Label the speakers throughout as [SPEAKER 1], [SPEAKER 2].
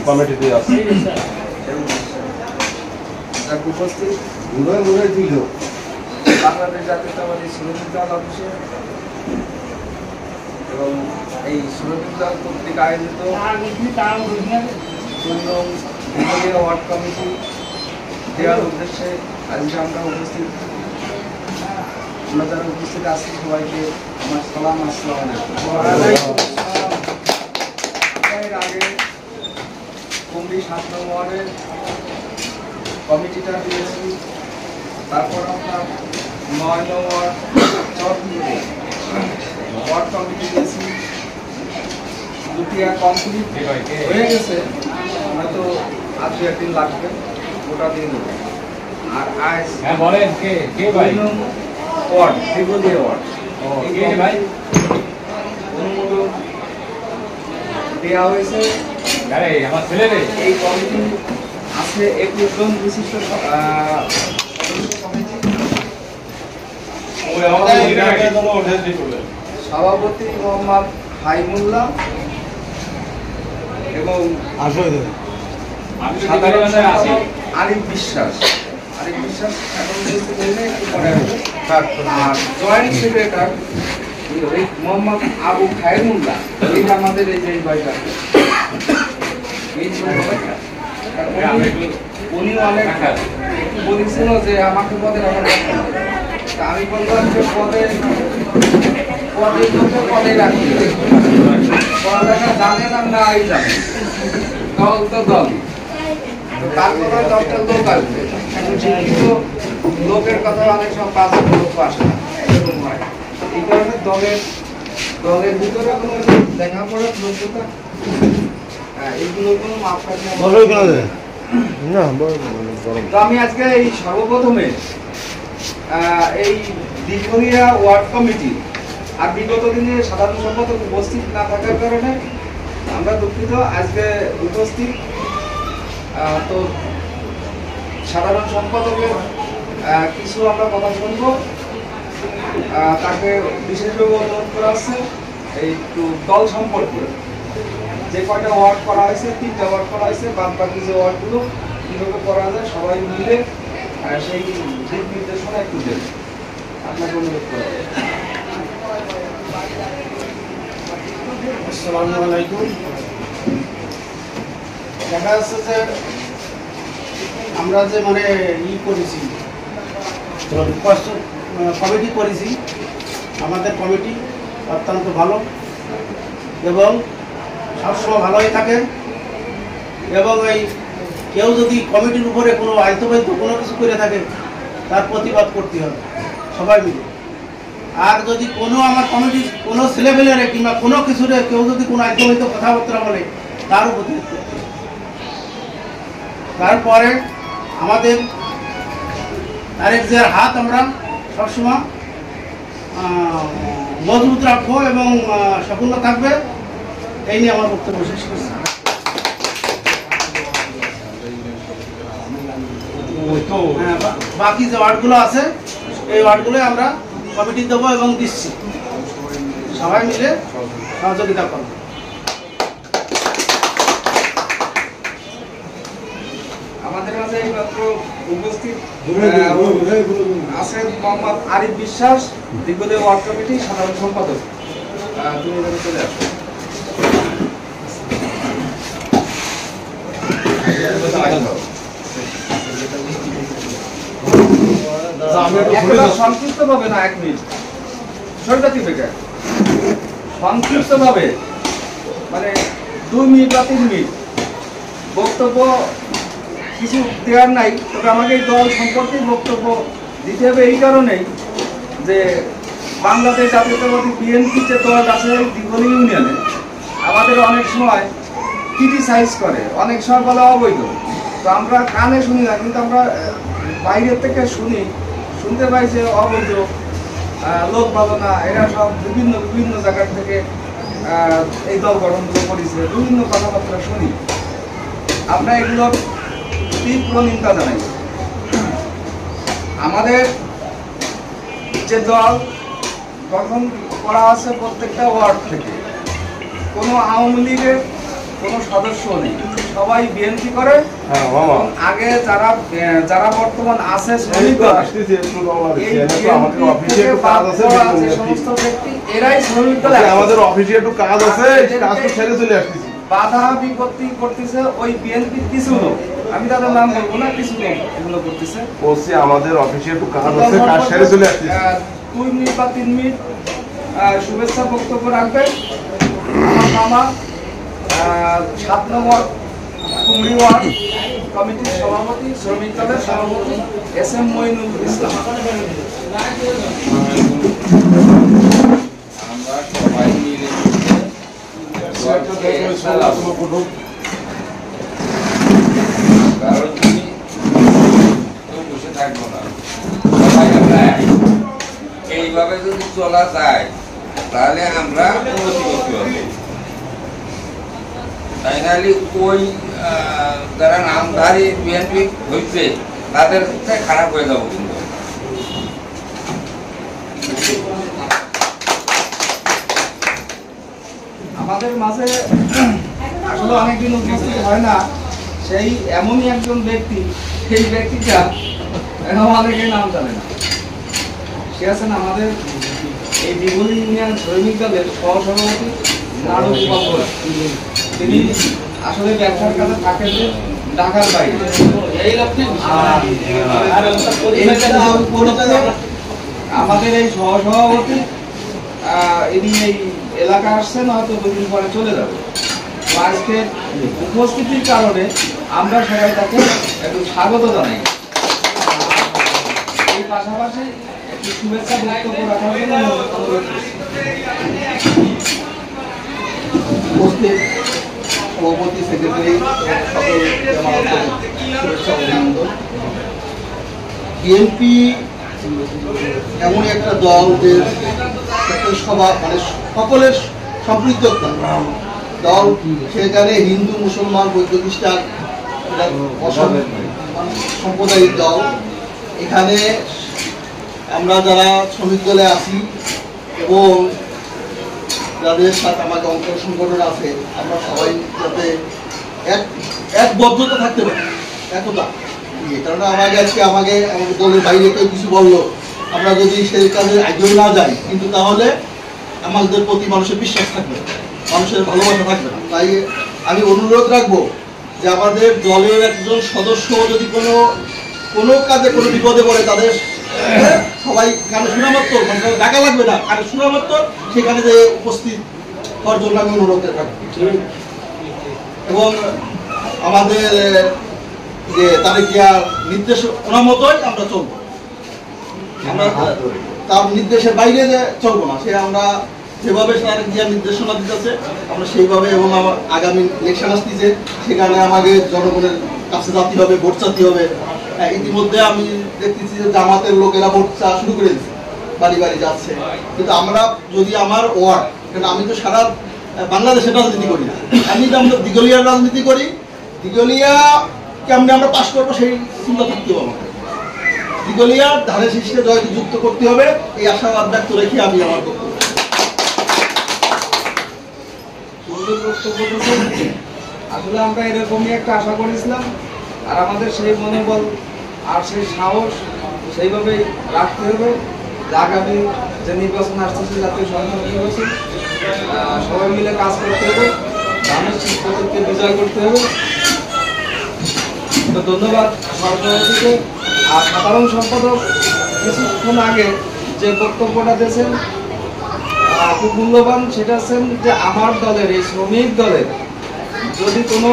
[SPEAKER 1] কমিটিতে আছে
[SPEAKER 2] উপস্থিত বাংলাদেশ জাতীয়তাবাদী শ্রমিক দল অফিসে এবং এই শ্রমিক দল কর্তৃক আয়োজিত বিভাগীয় ওয়ার্ড কমিটি দেওয়ার উদ্দেশ্যে আজকে আমরা উপস্থিত। আমরা যারা উপস্থিত আছি সবাইকে আমার সালাম, আসসালামু আলাইকুম। এর আগে কুমড়ি ৭ নং ওয়ার্ডের কমিটিটা দিয়েছি, তারপর আমরা ৯ নং ওয়ার্ড ওয়ার্ড কমিটি দিয়েছি। দুটিয়া কমপ্লিট হয়ে গেছে, হয়তো আর ২-১ দিন লাগবে, ওটা দিয়ে দেবো। আর আজ
[SPEAKER 1] বলেন কে ভাই
[SPEAKER 2] ওয়ার্ড ত্রিপলিয়া ওয়ার্ড
[SPEAKER 1] ভাই
[SPEAKER 2] অনুমোদন দেওয়া হয়েছে।
[SPEAKER 1] আমার ছেলে রে
[SPEAKER 2] এই কমিটি আছে ২১ জন বিশিষ্ট সভাপতি মোহাম্মদ হাইমুল্লাহ এবং আরিফ বিশ্বাস। এখন আর জয়েন্ট সেক্রেটারি মোহাম্মদ আবু খায়রুল্লাহ। এই আমাদের এই যে ভাইটা উনি অনেক একটু বলেছিল যে আমাকে পদে আমি বললাম যে পদে রাখি, পড়ালেখা জানেন আর না এই জানেন, দল তো দল, তারপরে 10টা লোক আসবে, শিক্ষিত লোকের কথা অনেক সময় 5 লোক আসে না, এরকম হয়। এই কারণে দলের ভিতরে কোনো লেখাপড়ার যোগ্যতা এইগুলো কোনো মাপকাঠি না। তো আমি আজকে এই সর্বপ্রথমে এই দীঘলিয়া ওয়ার্ড কমিটি আর বিগত দিনে সাধারণ সম্পাদক উপস্থিত না থাকার কারণে আমরা দুঃখিত। আজকে উপস্থিত তো সাধারণ সম্পাদকের কিছু আমরা কথা শুনব। তাকে বিশেষভাবে অনুরোধ করা হচ্ছে এই একটু দল সম্পর্কে, যে কয়টা ওয়ার্ড করা হয়েছে, 3টা ওয়ার্ড করা হয়েছে, বাদ বাকি যে ওয়ার্ডগুলো কীভাবে করা যায় সবাই মিলে সেই দিক নির্দেশনা একটু দেন। আপনাকে অনুরোধ করা যায়।
[SPEAKER 3] আসসালামু আলাইকুম। দেখা যাচ্ছে যে আমরা যে করেছি, কমিটি করেছি, আমাদের কমিটি অত্যন্ত ভালো এবং সবসময় ভালোই থাকে। এবং এই কেউ যদি কমিটির উপরে কোনো আয়তবায়িত কোনো কিছু করে থাকে তার প্রতিবাদ করতে হবে সবাই মিলে। আর যদি কোনো আমার কমিটির কোনো ছেলেপেলেরে কিংবা কোনো কিছুরে কেউ যদি কোনো আয়তবায়িত কথাবার্তা বলে তারও প্রতিবাদ করতে হবে। তারপরে আমাদের তারেক জিয়ার হাত আমরা সবসময় মজবুত রাখবো এবং সফল থাকবে, এই নিয়ে আমার বক্তব্য শেষ করছি। বাকি যে ওয়ার্ডগুলো আছে এই ওয়ার্ডগুলো আমরা কমিটি দেবো এবং দিচ্ছি, সবাই মিলে সহযোগিতা করবো।
[SPEAKER 2] আমাদের মাঝে এইমাত্র উপস্থিত আছে মোহাম্মদ আরিফ বিশ্বাস, দীঘলিয়া ওয়ার্ড কমিটি সাধারণ সম্পাদক। তুমি এখানে চলে আসো। সংক্ষিপ্ত ভাবে না, 1 মিনিট সরকারি বেকার সংক্ষিপ্ত ভাবে 2 মিনিট বা 3 মিনিট বক্তব্য কিছু দেওয়ার নাই, তবে আমাকে এই দল সম্পর্কে বক্তব্য দিতে হবে। এই কারণেই যে বাংলাদেশ জাতীয়তাবাদী বিএনপি যে দল আছে দীঘলিয়া ইউনিয়নে আমাদের অনেক সময় ক্রিটিসাইজ করে, অনেক সময় বলে অবৈধ। তো আমরা কানে শুনি না, কিন্তু আমরা বাইরের থেকে শুনতে পাই যে অবৈধ, লোক ভালো না, এরা সব বিভিন্ন জায়গার থেকে এই দল গঠনগুলো করেছে, বিভিন্ন কথাবার্তা শুনি। আমরা এগুলোর তীব্র নিন্দা জানাই। আমাদের যে দল গঠন করা আছে প্রত্যেকটা ওয়ার্ড থেকে, কোনো আওয়ামী লীগের কোনো সদস্য নেই, সবাই বিএনপি করে। এবং আগে যারা বর্তমান আছে শ্রমিক দল, সমস্ত ব্যক্তি এরাই শ্রমিক দলে
[SPEAKER 4] আমাদের অফিসে একটু কাজ আছে, কাজ তো ছেড়ে চলে আসতেছি।
[SPEAKER 2] বাধা বিপত্তি করতেছে ওই বিএনপি কিছু লোক, আমি তাদের নাম বলবো না, কিছু লোক এগুলো করতেছে।
[SPEAKER 4] বলছি আমাদের অফিসে একটু কাজ আছে, কাজ ছেড়ে চলে আসতেছি।
[SPEAKER 2] 2 মিনিট বা 3 মিনিট শুভেচ্ছা বক্তব্য রাখবেন আমার মামা 7 নম্বর কুমড়ি ওয়ার্ড কমিটির সভাপতি, শ্রমিক দলের সভাপতি SM মঈনুল ইসলাম।
[SPEAKER 1] আমরা সবাই মিলে কারণ তুমি তো বসে থাকবো না, সবাই আমরা এইভাবে যদি চলা যায় তাহলে আমরা উন্নতি করতে পারবো। তাই নাহলে ওই যারা নামধারী বিএনপি হয়েছে তাদের খারাপ হয়ে যাবো কিন্তু।
[SPEAKER 2] আমাদের মাঝে আসলে অনেকদিন উপস্থিত হয় না, সেই এমনই একজন ব্যক্তি, সেই ব্যক্তিটা অনেকে নাম জানে না। সে আছেন আমাদের এই বিগুলি ইউনিয়ন শ্রমিক দলের সহসভাপতি নাড়ু গোপাল ঘোষ। তিনি আসলে ব্যবসার কাজে থাকেন ঢাকার বাইরে। আমাদের এই সহসভাপতি ইনি এই এলাকা আসছেন, হয়তো 2 দিন পরে চলে যাবে। আজকে উপস্থিতির কারণে আমরা সবাই তাকে একটু স্বাগত জানাই। এই পাশাপাশি একটু শুভেচ্ছা বক্তব্য রাখার জন্য অনুরোধ করছি।
[SPEAKER 3] উপস্থিত সভাপতি, সেক্রেটারি, সকল জামায়াতের শুভেচ্ছা অভিনন্দন। বিএনপি এমন একটা দল যে সভা মানে সকলের সম্পৃক্ত দল, সেখানে হিন্দু, মুসলমান, বৌদ্ধ, খ্রিস্টান সাম্প্রদায়িক দল। এখানে আমরা যারা শ্রমিক দলে আছি এবং যাদের সাথে আমাকে অঙ্ক সংগঠন আছে, আমরা সবাই যাতে একবদ্ধতা থাকতে পারি, একতা। কারণ আজকে আমাকে দলের বাইরে কেউ কিছু বললো, আমরা যদি সেই কাজে একজন না যাই, কিন্তু তাহলে আমাদের প্রতি মানুষের বিশ্বাস থাকবে, মানুষের ভালোবাসা থাকবে না। তাই আমি অনুরোধ রাখবো যে আমাদের দলের একজন সদস্য যদি কোনো কাজে কোনো বিপদে পড়ে, তাদের সবাই কানে শোনা মাত্র, ডাকা লাগবে না, কানে শোনা মাত্র সেখানে যে উপস্থিত হওয়ার জন্য আমি অনুরোধ রাখবো। এবং আমাদের যে তারেকিয়ার নির্দেশ ওনার মতোই আমরা চলবো, আমরা তার নির্দেশের বাইরে যে চলবো না। সে আমরা যেভাবে তারেকিয়ার নির্দেশনা দিতেছে আমরা সেইভাবে, এবং আমার আগামী ইলেকশন আসতেছে, সেখানে আমাকে জনগণের কাছে যেতে হবে, ভোট চাইতে হবে। ইতিমধ্যে আমি দেখতেছি যে জামাতের লোকেরা ভোট চাওয়া শুরু করে দিচ্ছে, বাড়ি বাড়ি যাচ্ছে। কিন্তু আমরা যদি আমার ওয়ার্ড, কারণ আমি তো সারা বাংলাদেশের রাজনীতি করি না, আমি তো আমরা দিগলিয়ার রাজনীতি করি, দিগলিয়া কেমনি আমরা পাশ করবো সেই চিন্তা থাকতে হবে আমাদের। দিগলিয়ার ধানের শীর্ষে জয়যুক্ত করতে হবে, এই আশাবাদ ব্যক্ত রেখে আমি আমার বক্তব্য।
[SPEAKER 2] আসলে আমরা এরকমই একটা আশা করেছিলাম, আর আমাদের সেই মনোবল আর সেই সাহস সেইভাবেই রাখতে হবে। আগামী যে নির্বাচন আসতেছে, জাতীয় সংসদ নির্বাচন, সবাই মিলে কাজ করতে হবে, ধানের শীষকে বিজয় করতে হবে। তো ধন্যবাদ সরকারকে। আর সাধারণ সম্পাদক কিছুক্ষণ আগে যে বক্তব্যটা দিয়েছেন খুব মূল্যবান, সেটা হচ্ছেন যে আমার দলের, এই শ্রমিক দলের যদি কোনো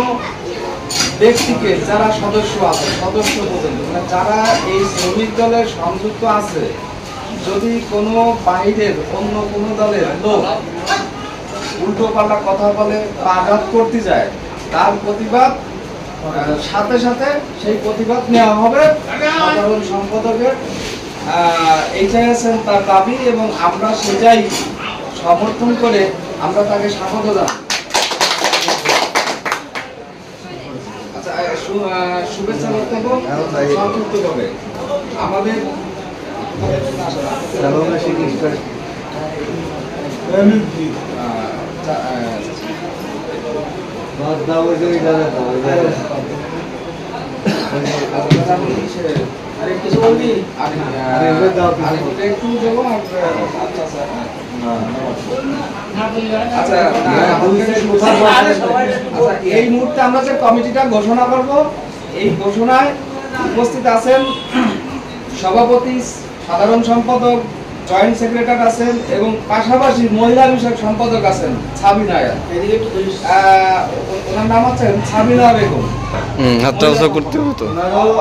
[SPEAKER 2] ব্যক্তিকে, যারা সদস্য আছে, সদস্য পর্যন্ত মানে যারা এই শ্রমিক দলের সংযুক্ত আছে, যদি কোনো বাইরের অন্য কোনো দলের লোক উল্টো পাল্টা কথা বলে বা আঘাত করতে যায়, তার প্রতিবাদ সাথে সাথে সেই প্রতিবাদ নেওয়া হবে। সাধারণ সম্পাদকের এইটাই আছেন তার দাবি, এবং আমরা সেটাই সমর্থন করে আমরা তাকে স্বাগত জানাই। আচ্ছা, শুভেচ্ছা বক্তব্য সংক্ষিপ্ত হবে আমাদের আরে কিছু বলবি? একটু দেবো আচ্ছা, এই মুহূর্তে আমরা যে কমিটিটা ঘোষণা করব, এই ঘোষণায় উপস্থিত আছেন সভাপতি, সাধারণ সম্পাদক, জয়েন্ট সেক্রেটারি আছেন এবং পাশাপাশি মহিলা বিষয়ক সম্পাদক আছেন সাবিনা। ওনার নাম হচ্ছে সাবিনা বেগম।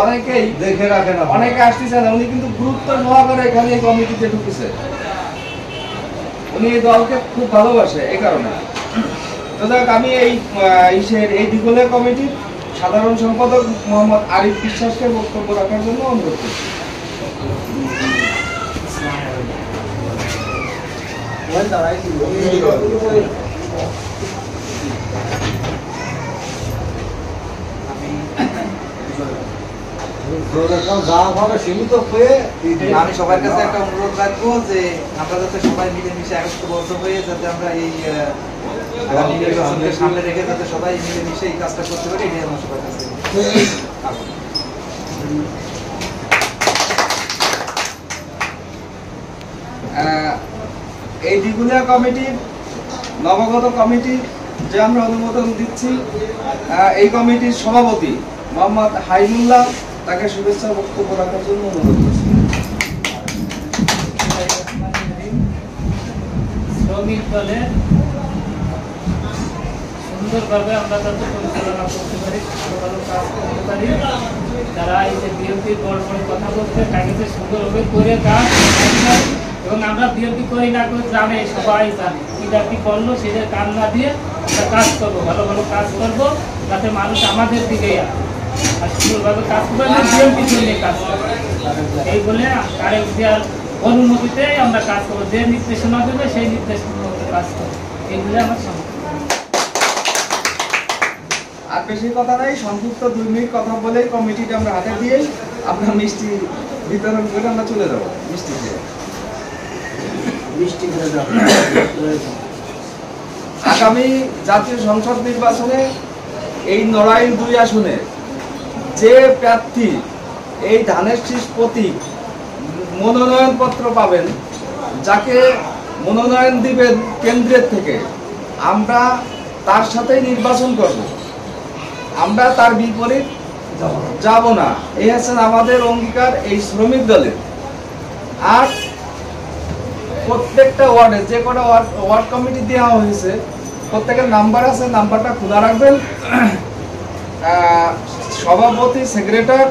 [SPEAKER 2] অনেকেই দেখে রাখেন, অনেকে আসতেছেন, উনি কিন্তু গুরুত্ব সহকারে এখানে এই কমিটিতে ঢুকেছে। উনি এই দলকে খুব ভালোবাসে, এই কারণে। তো যাক, আমি এই দিগলের কমিটির সাধারণ সম্পাদক মোহাম্মদ আরিফ বিশ্বাসকে বক্তব্য রাখার জন্য অনুরোধ করছি।
[SPEAKER 5] আমি সবার কাছে একটা অনুরোধ রাখবো যে আমরা যাতে সবাই মিলেমিশে একত্রবদ্ধ হয়ে যাতে আমরা এই আগামী নির্বাচনকে সামনে রেখে যাতে সবাই মিলেমিশে এই কাজটা করতে পারি, এটাই আমার সবার কাছে।
[SPEAKER 2] এই দ্বিগুণিয়া কমিটির নবাগত কমিটি যে আমরা অনুমোদন দিচ্ছি, এই কমিটির সভাপতি মোহাম্মদ হাইমুল্লাহ, তাকে শুভেচ্ছা বক্তব্য রাখার জন্য অনুরোধ করছি।
[SPEAKER 6] শ্রমিক দলে সুন্দরভাবে আমরা যাতে পরিচালনা করতে পারি, ভালো ভালো কাজ করতে পারি, যারা এই যে বিএনপির বড় বড় কথা বলতে তাকে সুন্দরভাবে করে কাজ, এবং আমরা বিএনপি করি না করে জানে, সবাই জানে কিটা কি করলো, সেটা কান না দিয়ে আমরা কাজ করবো, ভালো ভালো কাজ করবো, যাতে মানুষ আমাদের দিকেই আসে আর সুন্দরভাবে কাজ করবো, বিএনপির জন্য কাজ করবো। এই বলে তারেক জিয়ার অনুমতিতে আমরা কাজ করবো, যে নির্দেশনা দেবে সেই নির্দেশনা মতো কাজ করবো, এইগুলো আমার সমস্যা।
[SPEAKER 2] আর বেশি কথা নাই, সংক্ষিপ্ত 2 মিনিট কথা বলেই কমিটিটা আমরা হাতে দিয়েই আমরা মিষ্টি বিতরণ করে আমরা চলে যাবো। মিষ্টি দিয়ে আগামী জাতীয় সংসদ নির্বাচনে এই নড়াইল 2 আসনে যে প্রার্থী এই ধানের শীষ প্রতীক মনোনয়ন পত্র পাবেন, যাকে মনোনয়ন দিবেন কেন্দ্রের থেকে, আমরা তার সাথেই নির্বাচন করব, আমরা তার বিপরীত যাব না। এই হচ্ছেন আমাদের অঙ্গীকার এই শ্রমিক দলের। আর প্রত্যেকটা ওয়ার্ডে যে কটা ওয়ার্ড কমিটি দেওয়া হয়েছে, প্রত্যেকের নাম্বার আছে, নাম্বারটা খোলা রাখবেন। সভাপতি, সেক্রেটারি,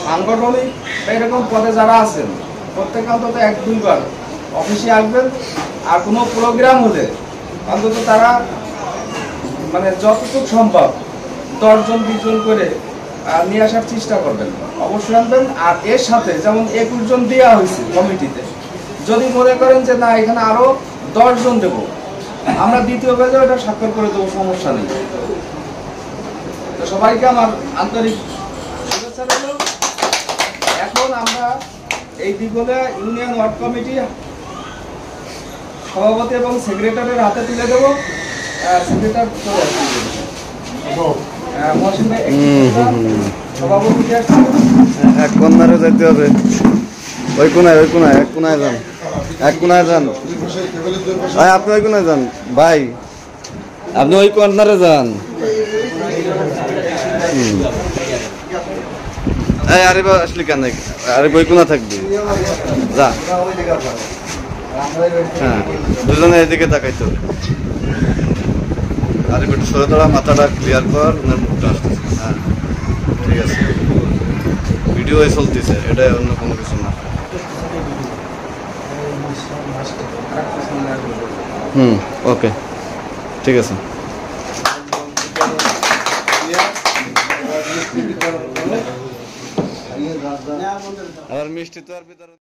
[SPEAKER 2] সাংগঠনিক এরকম পদে যারা আছেন, প্রত্যেকে অন্তত 1-2 বার অফিসে আসবেন। আর কোনো প্রোগ্রাম হলে অন্তত তারা মানে যতটুকু সম্ভব 10-20 জন করে নিয়ে আসার চেষ্টা করবেন, অবশ্যই আনবেন। আর এর সাথে যেমন 21 জন দেওয়া হয়েছে কমিটিতে, যদি মনে করেন যে না এখানে আরো 10 জন দেবো, আমরা দ্বিতীয় পেজে ওটা স্বাক্ষর করে দেবো, সমস্যা নেই। তো সবাইকে আমার আন্তরিক শুভেচ্ছা রইল। এখন আমরা এই দিগলিয়া ইউনিয়ন ওয়ার্ড কমিটি সভাপতি এবং সেক্রেটারির হাতে তুলে দেবো। সেক্রেটারি চলে আসছে, মহসিন ভাই সভাপতি আসছে।
[SPEAKER 7] এক কন্যারে যেতে হবে, ওই কোনায় এক কোনায় যান ভাই, আপনি ওই কোনায় যান ভাই, আপনি ওই কর্নারে যান। আরে বা আসলে কেন, আরে বই কোনা থাকবি, যা। হ্যাঁ, দুজনে এদিকে তাকাইতে হবে। আরে একটু সরে দাঁড়া, মাথাটা ক্লিয়ার কর, ওনার মুখটা আসতেছে। হ্যাঁ ঠিক আছে, ভিডিও চলতেছে, এটা অন্য কোনো কিছু না। ওকে ঠিক আছে। আবার মিষ্টি তো আর